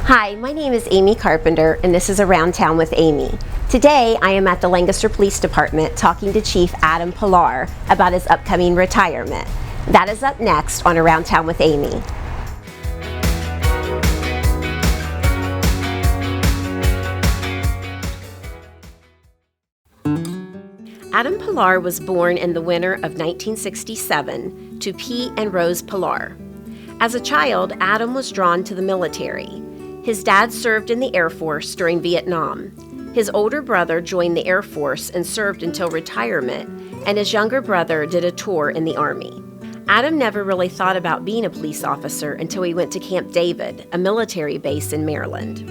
Hi, my name is Amy Carpenter, and this is Around Town with Amy. Today, I am at the Lancaster Police Department talking to Chief Adam Pilar about his upcoming retirement. That is up next on Around Town with Amy. Adam Pilar was born in the winter of 1967 to Pete and Rose Pilar. As a child, Adam was drawn to the military. His dad served in the Air Force during Vietnam. His older brother joined the Air Force and served until retirement, and his younger brother did a tour in the Army. Adam never really thought about being a police officer until he went to Camp David, a military base in Maryland.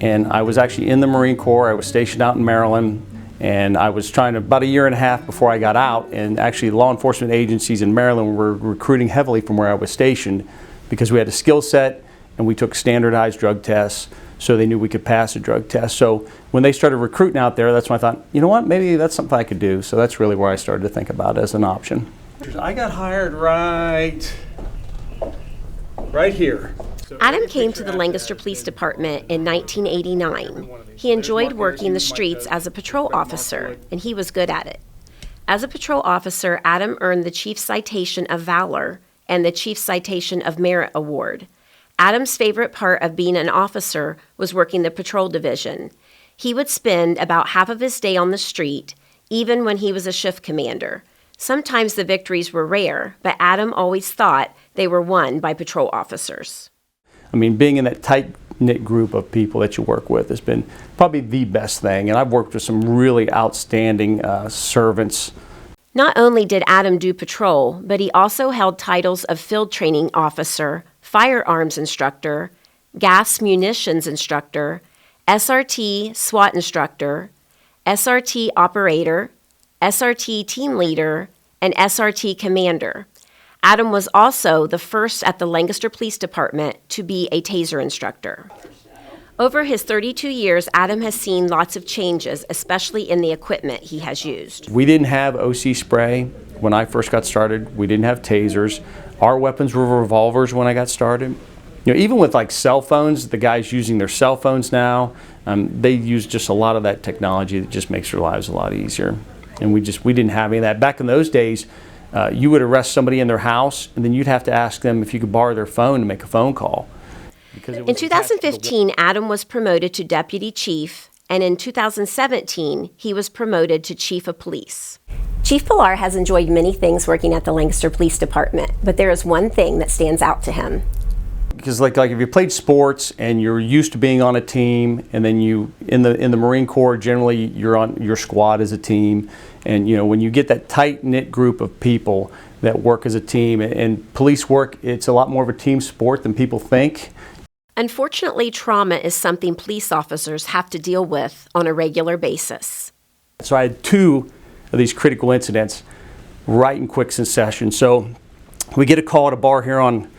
And I was actually in the Marine Corps. I was stationed out in Maryland, and I was trying to, about a year and a half before I got out, and actually law enforcement agencies in Maryland were recruiting heavily from where I was stationed because we had a skill set and we took standardized drug tests, so they knew we could pass a drug test. So when they started recruiting out there, that's when I thought, you know what, maybe that's something I could do. So that's really where I started to think about it as an option. I got hired right here. Adam came to the Lancaster Police Department in 1989. He enjoyed working the streets as a patrol officer, and he was good at it. As a patrol officer, Adam earned the Chief Citation of Valor and the Chief Citation of Merit Award. Adam's favorite part of being an officer was working the patrol division. He would spend about half of his day on the street, even when he was a shift commander. Sometimes the victories were rare, but Adam always thought they were won by patrol officers. I mean, being in that tight-knit group of people that you work with has been probably the best thing, and I've worked with some really outstanding servants. Not only did Adam do patrol, but he also held titles of field training officer, firearms instructor, gas munitions instructor, SRT SWAT instructor, SRT operator, SRT team leader, and SRT commander. Adam was also the first at the Lancaster Police Department to be a taser instructor. Over his 32 years, Adam has seen lots of changes, especially in the equipment he has used. We didn't have OC spray when I first got started. We didn't have tasers. Our weapons were revolvers when I got started. You know, even with like cell phones, the guys using their cell phones now, they use just a lot of that technology that just makes their lives a lot easier. And we didn't have any of that. Back in those days, you would arrest somebody in their house, and then you'd have to ask them if you could borrow their phone to make a phone call. In 2015, Adam was promoted to deputy chief, and in 2017, he was promoted to chief of police. Chief Pilar has enjoyed many things working at the Lancaster Police Department, but there is one thing that stands out to him. Because like if you played sports and you're used to being on a team, and then you in the Marine Corps, generally you're on your squad as a team, and you know when you get that tight-knit group of people that work as a team, and police work, it's a lot more of a team sport than people think. Unfortunately, trauma is something police officers have to deal with on a regular basis. So I had two of these critical incidents right in quick succession. So we get a call at a bar here on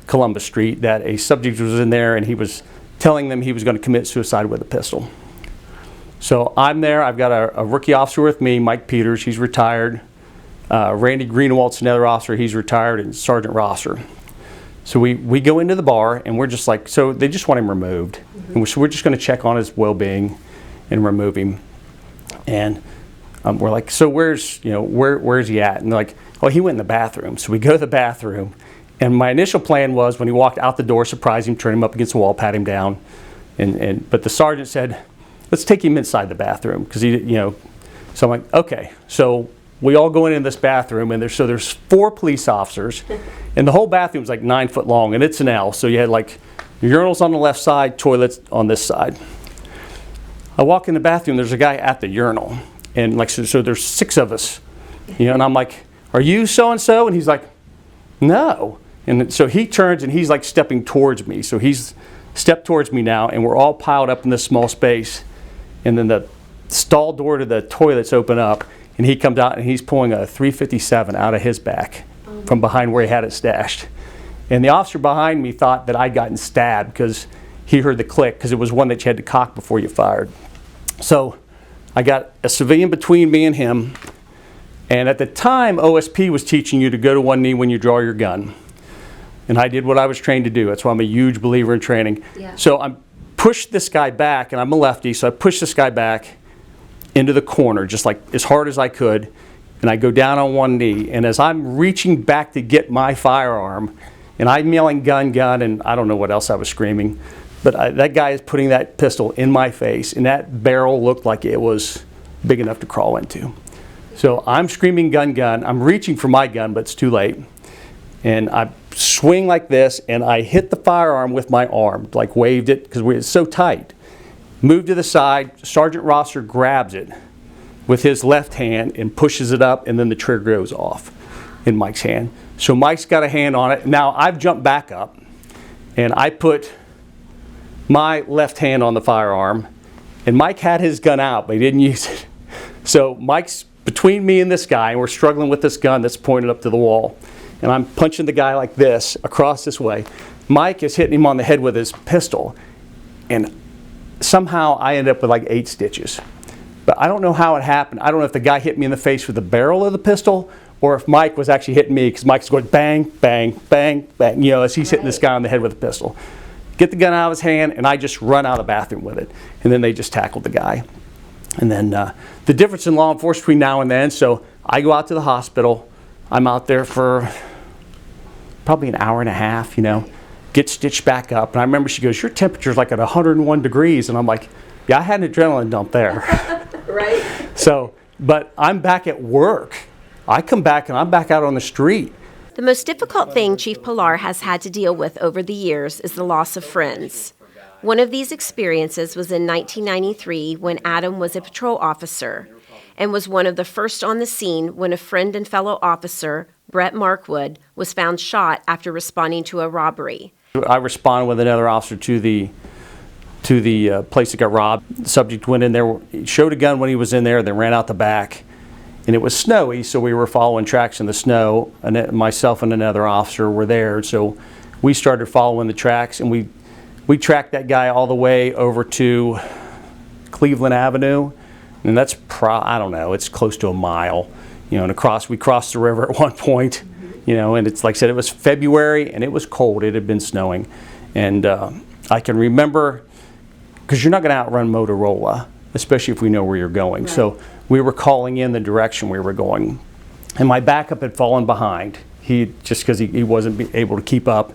Columbus Street that a subject was in there and he was telling them he was going to commit suicide with a pistol. So I'm there. I've got a rookie officer with me, Mike Peters, he's retired. Randy Greenwald's another officer, he's retired, and Sergeant Rosser. So we go into the bar and we're just like, so they just want him removed. And so we're just going to check on his well-being and remove him. And we're like, so where's he at? And they're like, oh, he went in the bathroom. So we go to the bathroom. And my initial plan was when he walked out the door, surprise him, turn him up against the wall, pat him down. But the sergeant said, let's take him inside the bathroom. Because so I'm like, okay. So we all go into this bathroom, and there's 4 police officers, and the whole bathroom's like 9 foot long, and it's an L. So you had like urinals on the left side, toilets on this side. I walk in the bathroom, there's a guy at the urinal, and like so there's 6 of us, and I'm like, are you so and so? And he's like, no. And so he turns and he's like stepping towards me. So he's stepped towards me now, and we're all piled up in this small space, and then the stall door to the toilets open up. And he comes out and he's pulling a .357 out of his back from behind where he had it stashed. And the officer behind me thought that I'd gotten stabbed because he heard the click, because it was one that you had to cock before you fired. So I got a civilian between me and him. And at the time, OSP was teaching you to go to one knee when you draw your gun. And I did what I was trained to do. That's why I'm a huge believer in training. Yeah. So I'm pushed this guy back, and I'm a lefty, so I pushed this guy back into the corner, just like as hard as I could, and I go down on one knee, and as I'm reaching back to get my firearm, and I'm yelling gun, gun, and I don't know what else I was screaming, but that guy is putting that pistol in my face, and that barrel looked like it was big enough to crawl into. So I'm screaming gun, gun, I'm reaching for my gun, but it's too late, and I swing like this, and I hit the firearm with my arm, like waved it, because it's so tight. Moved to the side, Sergeant Rosser grabs it with his left hand and pushes it up, and then the trigger goes off in Mike's hand. So Mike's got a hand on it. Now I've jumped back up, and I put my left hand on the firearm, and Mike had his gun out, but he didn't use it. So Mike's between me and this guy, and we're struggling with this gun that's pointed up to the wall. And I'm punching the guy like this, across this way. Mike is hitting him on the head with his pistol, and somehow I end up with like 8 stitches. But I don't know how it happened. I don't know if the guy hit me in the face with the barrel of the pistol, or if Mike was actually hitting me, because Mike's going bang, bang, bang, bang, you know, as he's hitting this guy on the head with a pistol. Get the gun out of his hand, and I just run out of the bathroom with it. And then they just tackled the guy. And then the difference in law enforcement between now and then, so I go out to the hospital. I'm out there for probably an hour and a half, you know, get stitched back up. And I remember she goes, your temperature's like at 101 degrees. And I'm like, yeah, I had an adrenaline dump there. Right. So, but I'm back at work. I come back and I'm back out on the street. The most difficult thing Chief Pilar has had to deal with over the years is the loss of friends. One of these experiences was in 1993 when Adam was a patrol officer and was one of the first on the scene when a friend and fellow officer, Brett Markwood, was found shot after responding to a robbery. I responded with another officer to the place that got robbed. The subject went in there, showed a gun when he was in there, then ran out the back. And it was snowy, so we were following tracks in the snow, and myself and another officer were there. So we started following the tracks, and we tracked that guy all the way over to Cleveland Avenue, and that's I don't know, it's close to a mile, you know. And we crossed the river at one point, you know. And it's like I said, it was February and it was cold. It had been snowing, and I can remember, because you're not going to outrun Motorola, especially if we know where you're going. Right. So we were calling in the direction we were going, and my backup had fallen behind. Just because he wasn't able to keep up,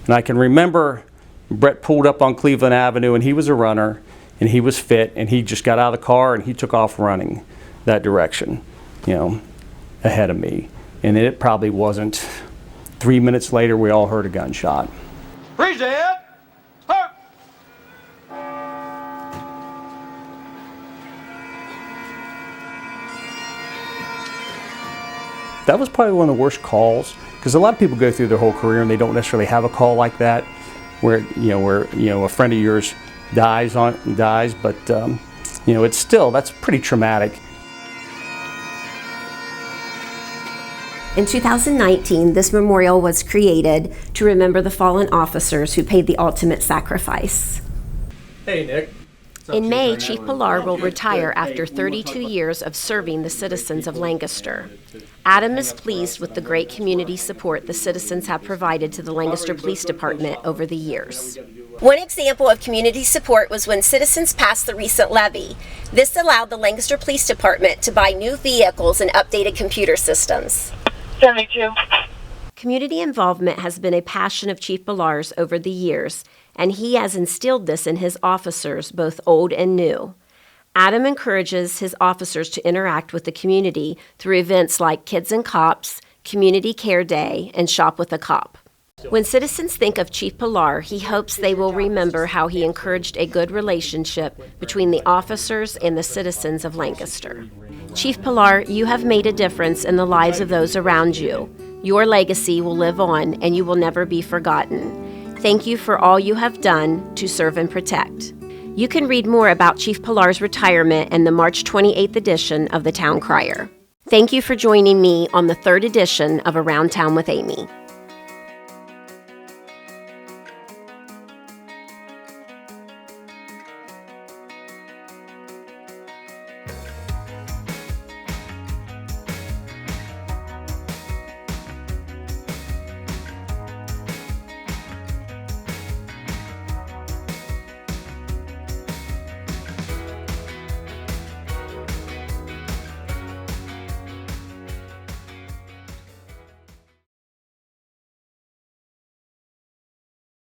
and I can remember Brett pulled up on Cleveland Avenue, and he was a runner, and he was fit, and he just got out of the car and he took off running that direction, you know, ahead of me. And it probably wasn't 3 minutes later we all heard a gunshot. Freeze it! Hurt! That was probably one of the worst calls, because a lot of people go through their whole career and they don't necessarily have a call like that, where a friend of yours dies, but you know, it's still, that's pretty traumatic. In 2019, this memorial was created to remember the fallen officers who paid the ultimate sacrifice. Hey, Nick. In May, Chief Pilar will retire after 32 years of serving the citizens of Lancaster. Adam is pleased with the great community support the citizens have provided to the Lancaster Police Department over the years. One example of community support was when citizens passed the recent levy. This allowed the Lancaster Police Department to buy new vehicles and updated computer systems. 72. Community involvement has been a passion of Chief Pilar's over the years, and he has instilled this in his officers, both old and new. Adam encourages his officers to interact with the community through events like Kids and Cops, Community Care Day, and Shop with a Cop. When citizens think of Chief Pilar, he hopes they will remember how he encouraged a good relationship between the officers and the citizens of Lancaster. Chief Pilar, you have made a difference in the lives of those around you. Your legacy will live on, and you will never be forgotten. Thank you for all you have done to serve and protect. You can read more about Chief Pilar's retirement in the March 28th edition of the Town Crier. Thank you for joining me on the 3rd edition of Around Town with Amy.